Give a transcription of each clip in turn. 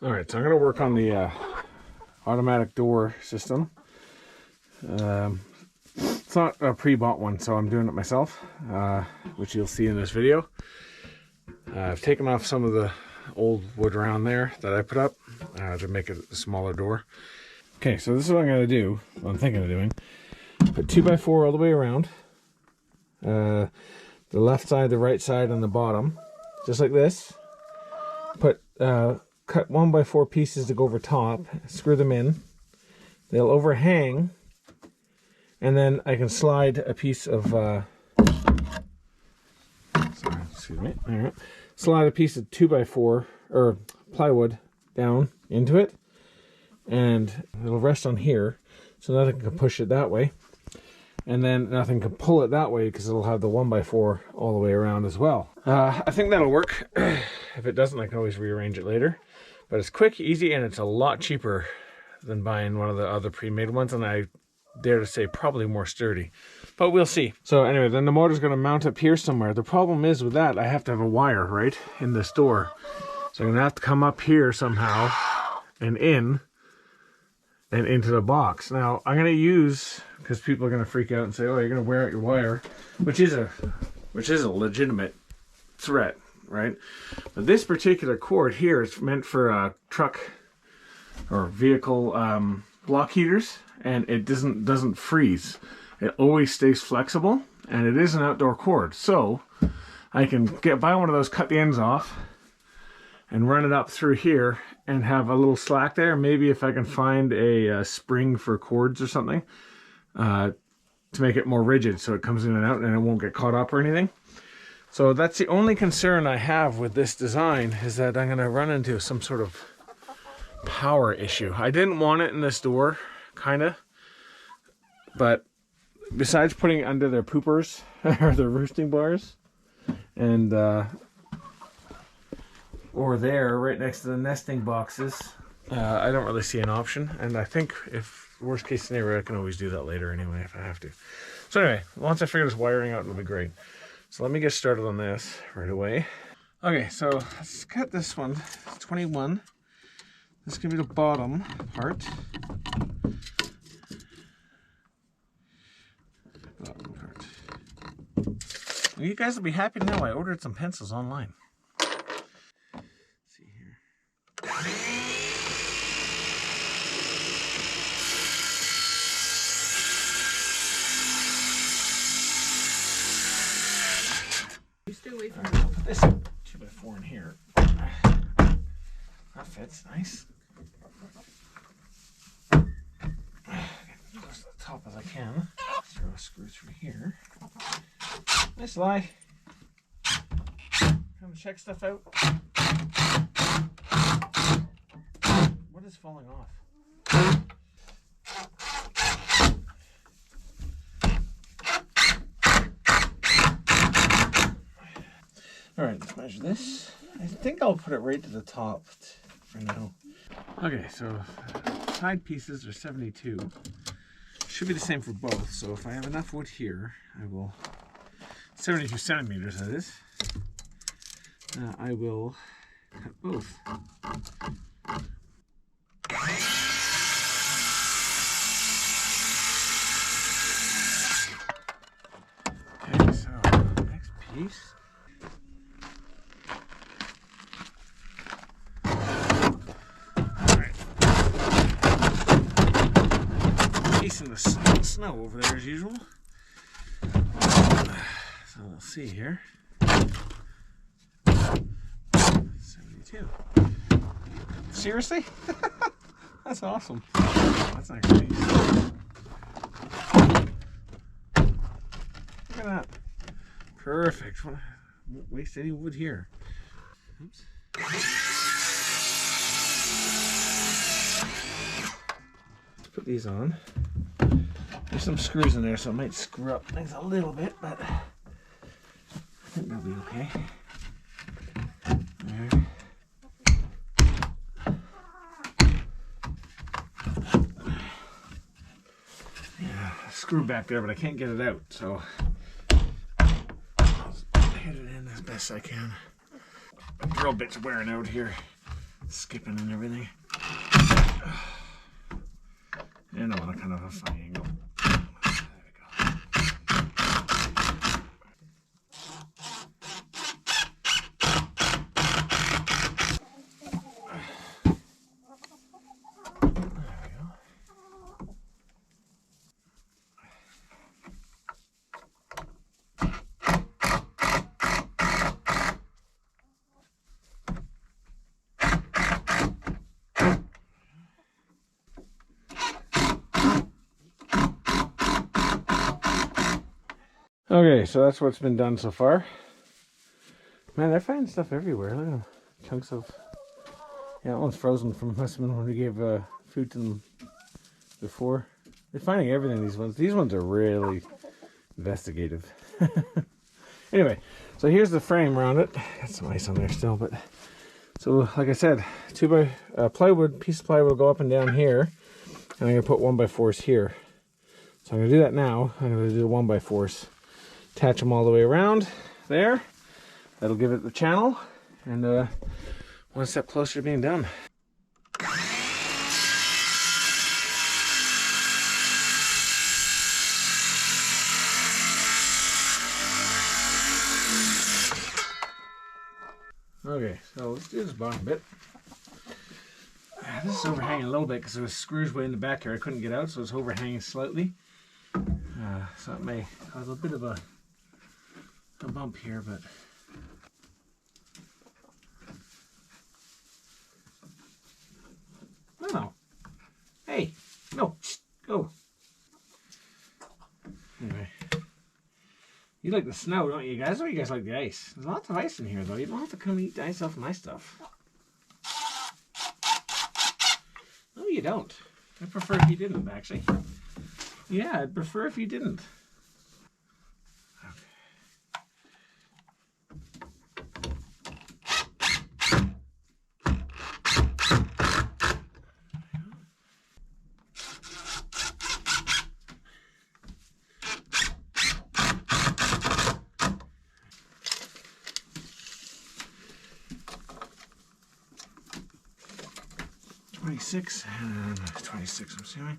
All right, so I'm going to work on the automatic door system. It's not a pre-bought one, so I'm doing it myself, which you'll see in this video. I've taken off some of the old wood around there that I put up to make it a smaller door. Okay, so this is what I'm going to do, what I'm thinking of doing. Put 2x4 all the way around. The left side, the right side, and the bottom. Just like this. Put cut 1x4 pieces to go over top. Screw them in. They'll overhang. And then I can slide a piece of... sorry, excuse me. All right. Slide a piece of 2x4 or plywood down into it. And it'll rest on here. So nothing can push it that way. And then nothing can pull it that way because it'll have the 1x4 all the way around as well. I think that'll work. If it doesn't, I can always rearrange it later. But it's quick, easy, and it's a lot cheaper than buying one of the other pre-made ones. And I dare to say probably more sturdy. But we'll see. So anyway, then the motor's going to mount up here somewhere. The problem is with that, I have to have a wire, right, in this door. So I'm going to have to come up here somehow and in. And into the box. Now I'm going to use, because people are going to freak out and say, oh, you're going to wear out your wire, which is a legitimate threat, right? But this particular cord here is meant for truck or vehicle block heaters, and it doesn't freeze. It always stays flexible, and it is an outdoor cord. So I can buy one of those, cut the ends off, and run it up through here and have a little slack there. Maybe if I can find a spring for cords or something to make it more rigid so it comes in and out and it won't get caught up or anything. So that's the only concern I have with this design, is that I'm going to run into some sort of power issue. I didn't want it in this door, kind of. But besides putting it under their poopers or their roosting bars and... or there, right next to the nesting boxes, I don't really see an option. And I think if worst case scenario, I can always do that later anyway if I have to. So anyway, once I figure this wiring out, it'll be great. So let me get started on this right away. Okay, so let's cut this one. It's 21. This is gonna be the bottom part. You guys will be happy to know I ordered some pencils online. You stay away from this 2x4 in here. That fits nice. Get as close to the top as I can. Throw a screw through here. Nice lie. Come check stuff out. What is falling off? Alright, let's measure this. I think I'll put it right to the top for now. Okay, so side pieces are 72. Should be the same for both, so if I have enough wood here, I will... 72 centimeters, that is. I will cut both. Okay, so next piece. In the snow over there as usual. So let's see here. 72. Seriously? That's awesome. That's not great. Look at that. Perfect. Won't waste any wood here. Oops. Let's put these on. There's some screws in there, so it might screw up things a little bit, but I think they'll be okay. There. Yeah, screw back there, but I can't get it out, so I'll hit it in as best I can. The drill bit's wearing out here. skipping and everything. And I want a kind of a funny angle. There we go. Okay, so that's what's been done so far. Man, they're finding stuff everywhere. Look at them. Chunks of... Yeah, that one's frozen from must have been when we gave food to them before. They're finding everything, these ones. These ones are really investigative. Anyway, so here's the frame around it. Got some ice on there still, but... So, like I said, plywood, piece of plywood will go up and down here. And I'm going to put 1x4s here. So I'm going to do that now. I'm going to do the 1x4s. Attach them all the way around there. That'll give it the channel, and one step closer to being done. Okay, so let's do this bottom bit. This is overhanging a little bit because there was screws way in the back here. I couldn't get out, so it's overhanging slightly. So it may cause a bit of a bump here, but no. Hey, no, go. Anyway, you like the snow, don't you guys? Or you guys like the ice? There's lots of ice in here, though. You don't have to come eat the ice off my stuff. No, you don't. I prefer if you didn't, actually. Yeah, I'd prefer if you didn't. And 26, I'm assuming.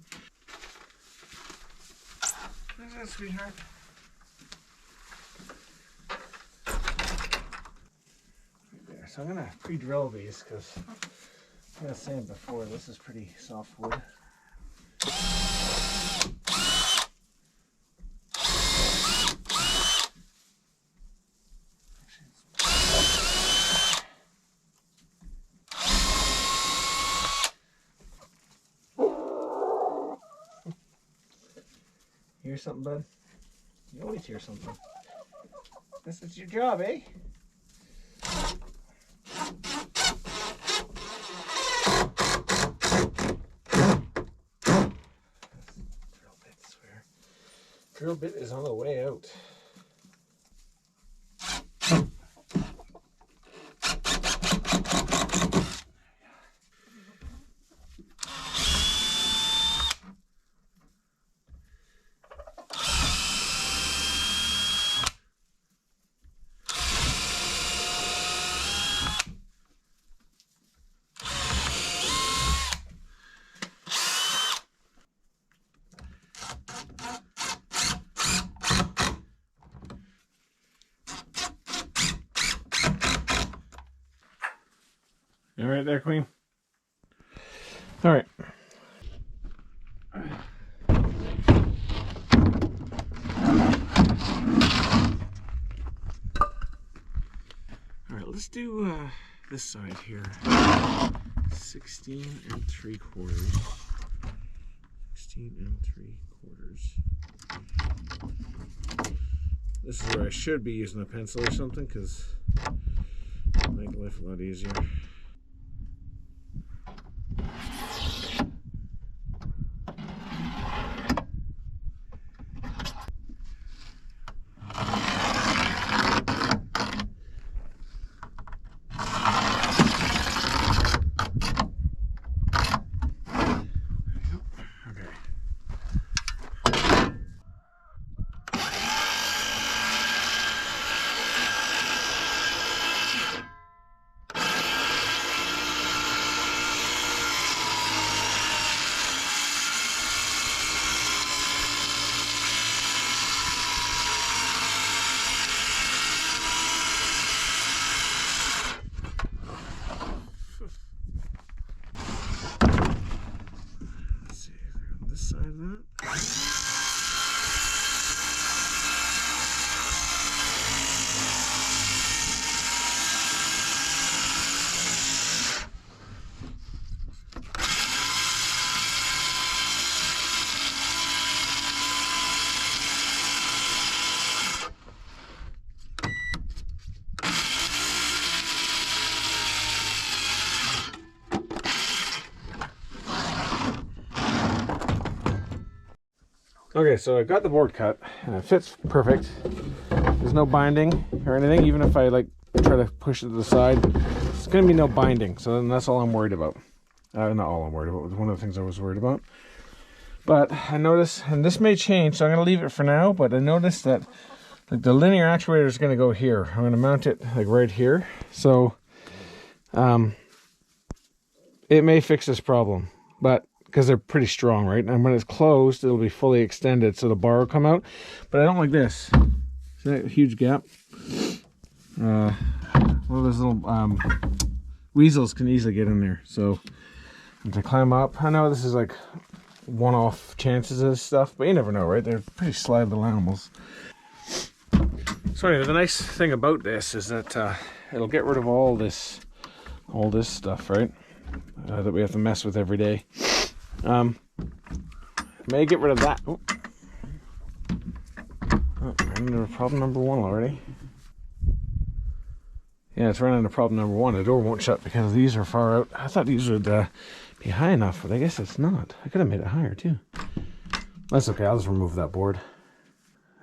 Is that, sweetheart? Right there. So I'm gonna pre-drill these because I was saying before, this is pretty soft wood. Hear something, bud? You always hear something. This is your job, eh? Drill bit, I swear. Drill bit is on the way out. You all right there, Queen? All right. All right, let's do this side here. 16 3/4. 16 3/4. This is where I should be using a pencil or something because it'll make life a lot easier. Okay, so I got the board cut and it fits perfect. There's no binding or anything. Even if I like try to push it to the side, it's gonna be no binding. So then that's all I'm worried about. Not all I'm worried about. It was one of the things I was worried about. But I noticed, and this may change, so I'm gonna leave it for now. But I noticed that like the linear actuator is gonna go here. I'm gonna mount it like right here. So it may fix this problem, but because they're pretty strong, right? And when it's closed, it'll be fully extended, so the bar will come out. But I don't like this. See that huge gap? One of those little weasels can easily get in there. So to climb up, I know this is like one-off chances of this stuff, but you never know, right? They're pretty sly little animals. So anyway, the nice thing about this is that it'll get rid of all this stuff, right? That we have to mess with every day. May get rid of that. Oh, running into problem number 1 already. Yeah, it's running into problem number 1. The door won't shut because these are far out. I thought these would be high enough, but I guess it's not. I could have made it higher too. That's okay. I'll just remove that board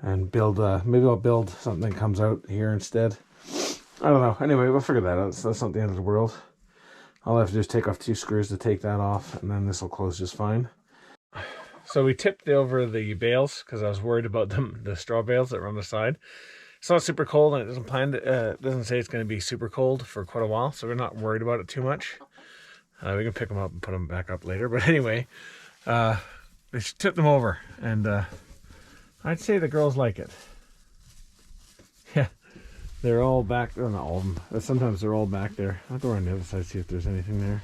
and build. Maybe I'll build something that comes out here instead. I don't know. Anyway, we'll figure that out. So that's not the end of the world. All I have to do is take off 2 screws to take that off, and then this will close just fine. So we tipped over the bales because I was worried about the straw bales that were on the side. It's not super cold, and it doesn't say it's going to be super cold for quite a while, so we're not worried about it too much. We can pick them up and put them back up later. But anyway, we tipped them over, and I'd say the girls like it. Yeah, they're all back. Oh, not all of them. But sometimes they're all back there. I'll go around the other side, see if there's anything there.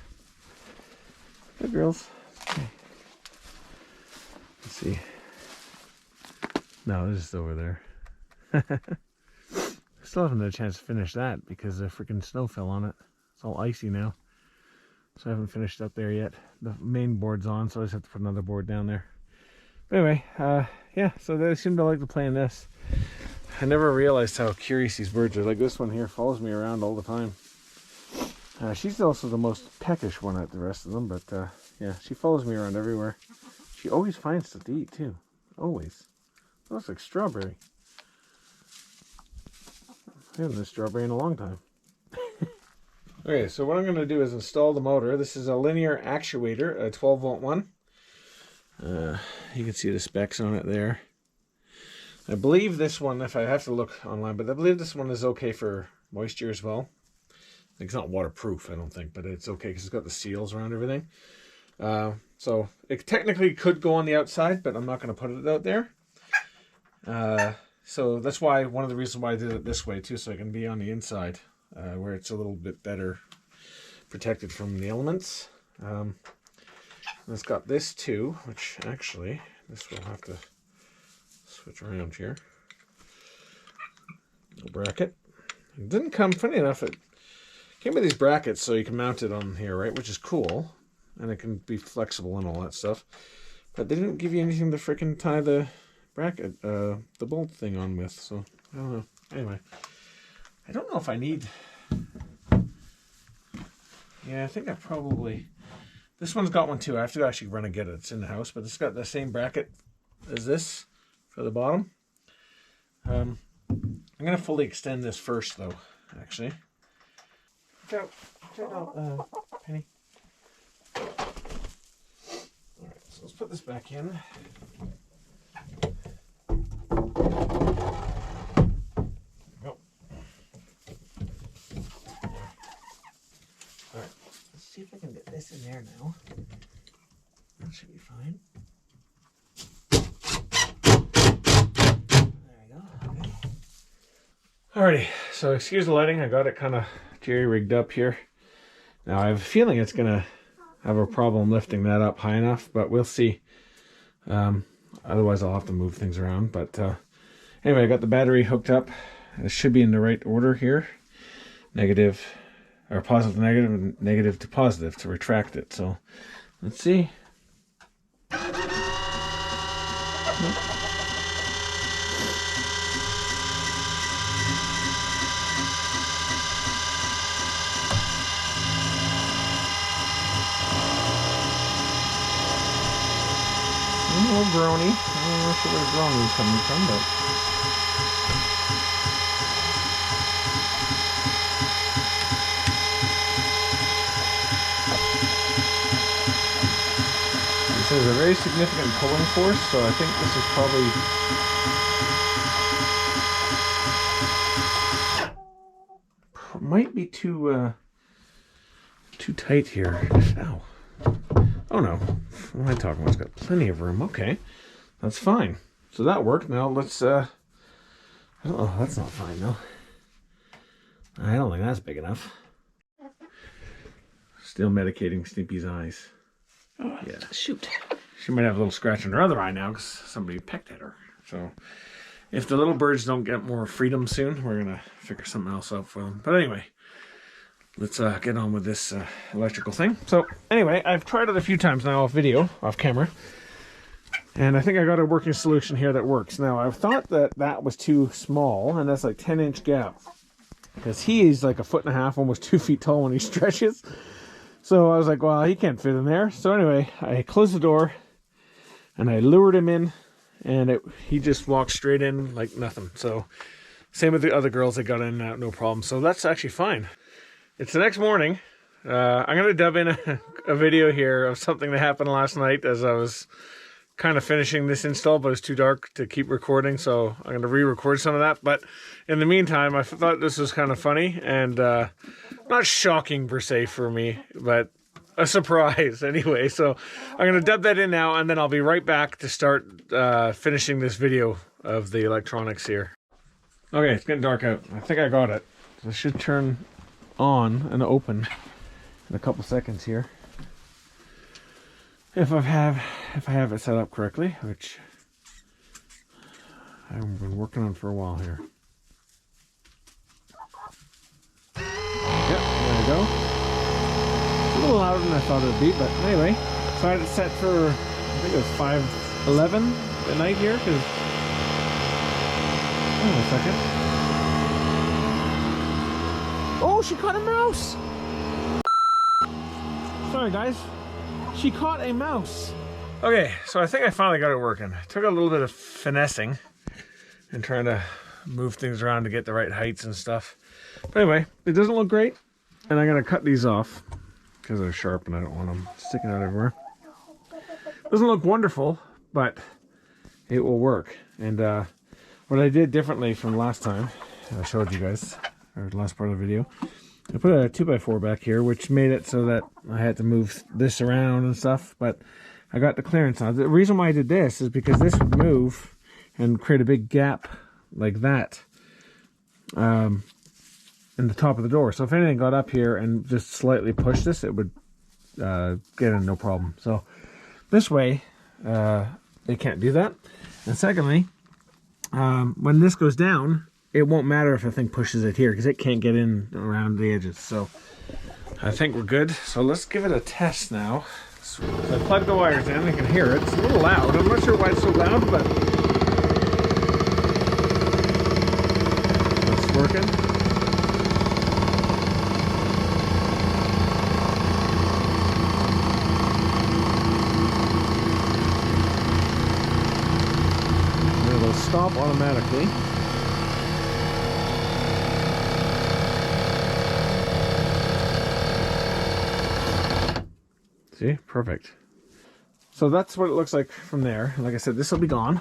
Good girls. Okay. Let's see. No, they're just over there. Still haven't had a chance to finish that because the freaking snow fell on it. It's all icy now. So I haven't finished up there yet. The main board's on, so I just have to put another board down there. But anyway, yeah, so they seem to like to play in this. I never realized how curious these birds are. Like this one here follows me around all the time. She's also the most peckish one at the rest of them, but yeah, she follows me around everywhere. She always finds stuff to eat too. Always. It looks like strawberry. I haven't had strawberry in a long time. Okay, so what I'm going to do is install the motor. This is a linear actuator, a 12-volt one. You can see the specs on it there. I believe this one, if I have to look online, but I believe this one is okay for moisture as well. It's not waterproof, I don't think, but it's okay because it's got the seals around everything. So it technically could go on the outside, but I'm not going to put it out there. So that's why one of the reasons why I did it this way too, so it can be on the inside, where it's a little bit better protected from the elements. It's got this too, which actually this will have to switch around here. A bracket. It didn't come, funny enough, it came with these brackets so you can mount it on here, right? Which is cool, and it can be flexible and all that stuff. But they didn't give you anything to freaking tie the bracket, the bolt thing on with, so I don't know. Anyway, I don't know if I need. Yeah, I think I probably. This one's got one too. I have to actually run and get it. It's in the house, but it's got the same bracket as this for the bottom. I'm gonna fully extend this first, though. Actually. Check out, Penny. All right, so let's put this back in. Go. All right, let's see if I can get this in there now. That should be fine. There we go. Okay. Alrighty, so excuse the lighting. I got it kind of jerry-rigged up here. Now I have a feeling it's gonna have a problem lifting that up high enough, but we'll see. Otherwise I'll have to move things around. But anyway, I got the battery hooked up. It should be in the right order here. Negative, or positive to negative, negative to positive to retract it. So let's see. A little groany. not sure where the groaning is coming from, but... This is a very significant pulling force, so I think this is probably... might be too tight here. Ow. Oh no. What am I talking about? It's got plenty of room. Okay. That's fine. So that worked. Now let's oh, that's not fine though. I don't think that's big enough. Still medicating Snoopy's eyes. Oh, yeah. Shoot. She might have a little scratch on her other eye now because somebody pecked at her. So if the little birds don't get more freedom soon, we're going to figure something else out for them. But anyway, let's get on with this electrical thing. So anyway, I've tried it a few times now off video, off camera. And I think I got a working solution here that works. Now, I thought that that was too small, and that's like 10-inch gap. Because he is like 1.5 feet, almost 2 feet tall when he stretches. So I was like, well, he can't fit in there. So anyway, I closed the door, and I lured him in, and he just walked straight in like nothing. So same with the other girls, they got in no problem. So that's actually fine. It's the next morning. I'm going to dub in a video here of something that happened last night as I was kind of finishing this install, but it's too dark to keep recording, so I'm going to re-record some of that. But in the meantime, I thought this was kind of funny and not shocking per se for me, but a surprise anyway. So I'm going to dub that in now, and then I'll be right back to start finishing this video of the electronics here. Okay, it's getting dark out. I think I got it. So it should turn on and open in a couple seconds here. If I have it set up correctly, which I've been working on for a while here. Yep, there we go. It's a little louder than I thought it would be, but anyway, so I had it set for, I think it was 5:11 at night here, because, hold on a second. Oh, she caught a mouse! Sorry guys. She caught a mouse. Okay, so I think I finally got it working. It took a little bit of finessing and trying to move things around to get the right heights and stuff. But anyway, it doesn't look great, and I'm gonna cut these off because they're sharp and I don't want them sticking out everywhere. Doesn't look wonderful, but it will work. And what I did differently from last time, I showed you guys, or the last part of the video, I put a 2x4 back here, which made it so that I had to move this around and stuff, but I got the clearance on. The reason why I did this is because this would move and create a big gap like that in the top of the door. So if anything got up here and just slightly pushed this, it would get in no problem. So this way, they can't do that. And secondly, when this goes down, it won't matter if the thing pushes it here because it can't get in around the edges. So I think we're good. So let's give it a test now. So I plugged the wires in. You can hear it. It's a little loud. I'm not sure why it's so loud, but it's working. And it'll stop automatically. See, perfect. So that's what it looks like from there. Like I said, this will be gone.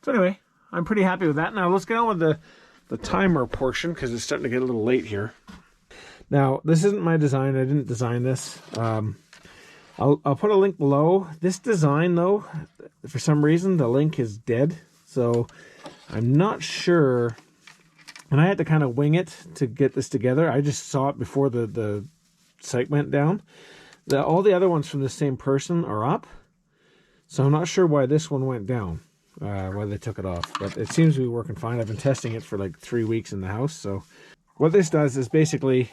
So anyway, I'm pretty happy with that. Now let's get on with the timer portion because it's starting to get a little late here. Now this isn't my design. I didn't design this. I'll put a link below. This design though, for some reason the link is dead. So I'm not sure. And I had to kind of wing it to get this together. I just saw it before the site went down. All the other ones from the same person are up, so I'm not sure why this one went down, why they took it off, but it seems to be working fine. I've been testing it for like 3 weeks in the house. So what this does is basically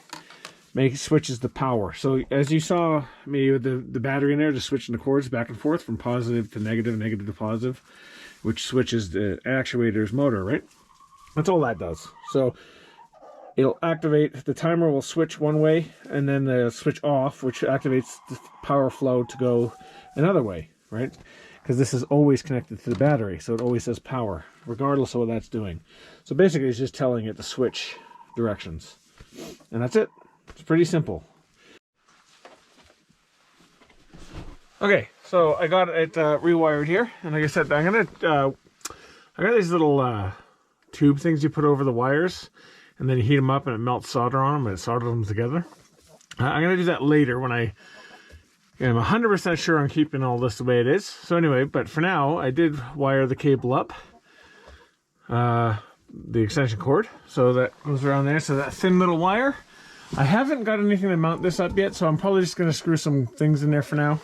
switches the power. So as you saw me with the battery in there, just switching the cords back and forth from positive to negative, negative to positive, which switches the actuator's motor, right? That's all that does. So it'll activate, the timer will switch one way, and then the switch off, which activates the power flow to go another way, right? because this is always connected to the battery, so it always says power, regardless of what that's doing. So basically, it's just telling it to switch directions. And that's it. It's pretty simple. Okay, so I got it rewired here, and like I said, I got these little tube things you put over the wires, and then you heat them up and it melts solder on them and it solders them together. I'm gonna do that later when I am 100% sure I'm keeping all this the way it is. So anyway, but for now, I did wire the cable up, the extension cord, so that goes around there. So that thin little wire. I haven't got anything to mount this up yet, so I'm probably just gonna screw some things in there for now.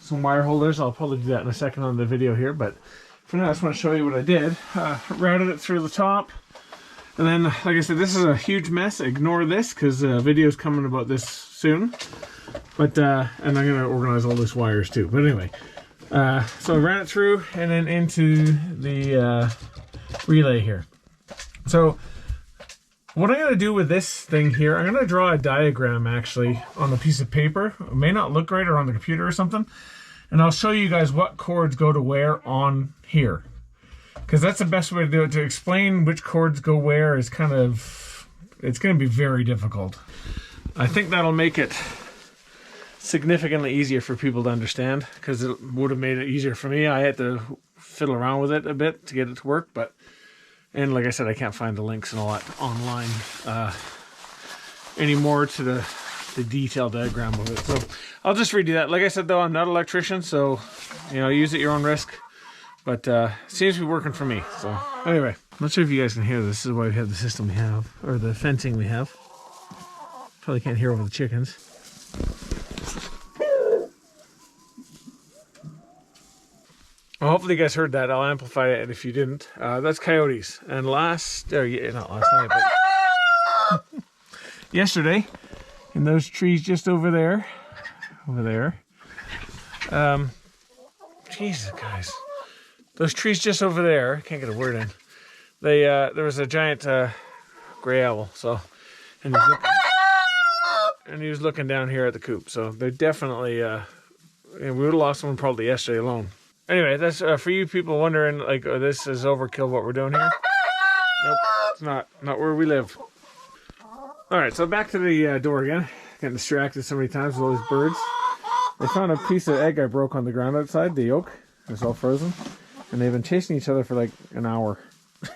Some wire holders. I'll probably do that in a second on the video here, but for now I just want to show you what I did. Routed it through the top, and then like I said, this is a huge mess. Ignore this because video's coming about this soon, but and I'm gonna organize all these wires too. But anyway, so I ran it through and then into the relay here. So what I'm going to do with this thing here, I'm going to draw a diagram actually on a piece of paper. It may not look right, or on the computer or something. And I'll show you guys what cords go to where on here. Because that's the best way to do it. To explain which cords go where is kind of, it's going to be very difficult. I think that'll make it significantly easier for people to understand, because it would have made it easier for me. I had to fiddle around with it a bit to get it to work, but and like I said, I can't find the links and all that online anymore to the detailed diagram of it. So I'll just redo that. Like I said, though, I'm not an electrician, so you know, use at your own risk. But it seems to be working for me. So anyway, I'm not sure if you guys can hear this. This is why we have the system we have, or the fencing we have. Probably can't hear over the chickens. Well, hopefully you guys heard that. I'll amplify it if you didn't. That's coyotes. And not last night, but yesterday, in those trees just over there. Jesus, guys. Those trees just over there, can't get a word in. There was a giant gray owl, so, and he was looking down here at the coop. So they're definitely, we would have lost one probably yesterday alone. Anyway, that's for you people wondering, like, oh, this is overkill what we're doing here. Nope, it's not where we live. All right, so back to the door again. Getting distracted so many times with all these birds. They found a piece of egg I broke on the ground outside, the yolk. It's all frozen. And they've been chasing each other for like an hour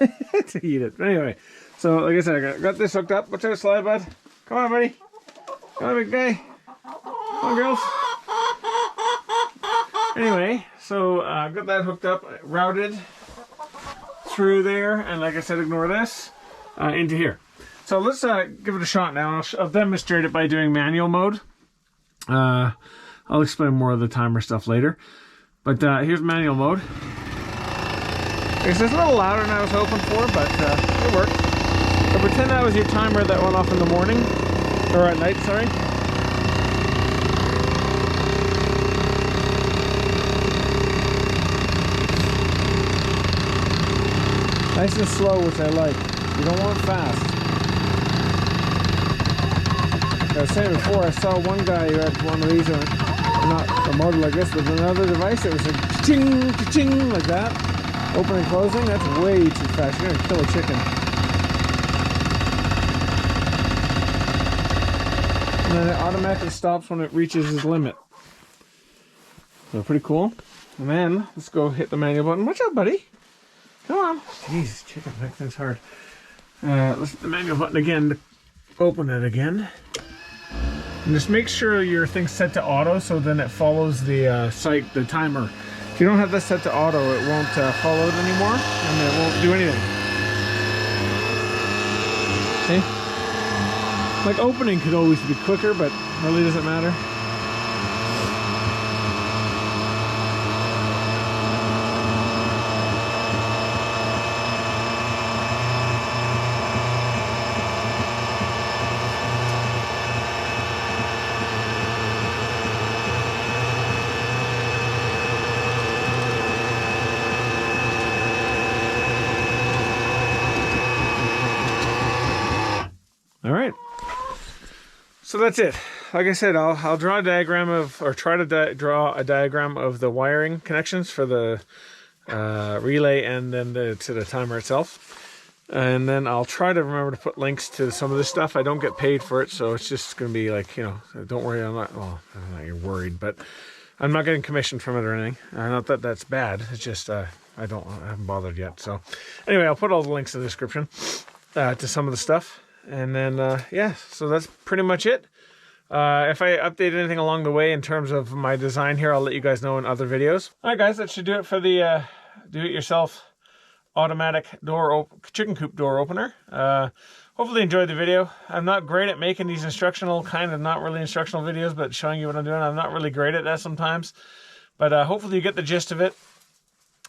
to eat it. But anyway, so like I said, I got this hooked up. Watch out, slide, bud. Come on, buddy. Come on, big guy. Come on, girls. Anyway, so I've got that hooked up, routed through there, and like I said, ignore this, into here. So let's give it a shot now. I'll demonstrate it by doing manual mode. I'll explain more of the timer stuff later. But here's manual mode. It's a little louder than I was hoping for, but it worked. So pretend that was your timer that went off in the morning, or at night, sorry. Nice and slow, which I like. You don't want fast. Like I was saying before, I saw one guy who had one of these, not a motor like this, but another device. It was a ching, ching, like that. Open and closing. That's way too fast. You're gonna kill a chicken. And then it automatically stops when it reaches its limit. So pretty cool. And then let's go hit the manual button. Watch out, buddy. Come on. Jeez, chicken, that thing's hard. Let's hit the manual button again to open it again. And just make sure your thing's set to auto, so then it follows the the timer. If you don't have this set to auto, it won't follow it anymore, and it won't do anything. See? Like opening could always be quicker, but really doesn't matter. All right, so that's it. like I said, I'll draw a diagram of, or try to draw a diagram of the wiring connections for the relay and then to the timer itself. And then I'll try to remember to put links to some of this stuff. I don't get paid for it, so it's just going to be like, you know, don't worry, I'm not, well, I'm not, you're worried, but I'm not getting commission from it or anything. Not that that's bad, it's just I haven't bothered yet. So anyway, I'll put all the links in the description to some of the stuff. And then, yeah, so that's pretty much it. If I update anything along the way in terms of my design here, I'll let you guys know in other videos. All right, guys, that should do it for the do-it-yourself automatic chicken coop door opener. Hopefully you enjoyed the video. I'm not great at making these instructional, kind of not really instructional videos, but showing you what I'm doing. I'm not really great at that sometimes, but hopefully you get the gist of it,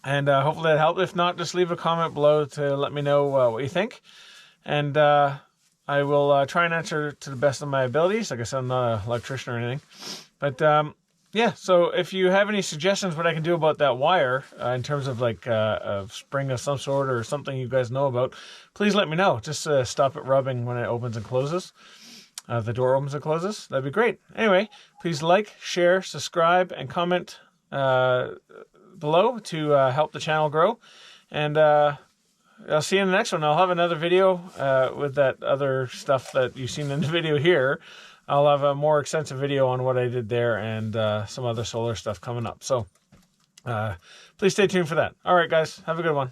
and hopefully that helped. If not, just leave a comment below to let me know what you think, and I will try and answer to the best of my abilities. Like I said, I'm not an electrician or anything, but yeah, so if you have any suggestions what I can do about that wire in terms of like a spring of some sort or something you guys know about, please let me know. Just stop it rubbing when it opens and closes. The door opens and closes. That'd be great. Anyway, please like, share, subscribe, and comment below to help the channel grow. And I'll see you in the next one. I'll have another video with that other stuff that you've seen in the video here. I'll have a more extensive video on what I did there and some other solar stuff coming up. So please stay tuned for that. All right, guys, have a good one.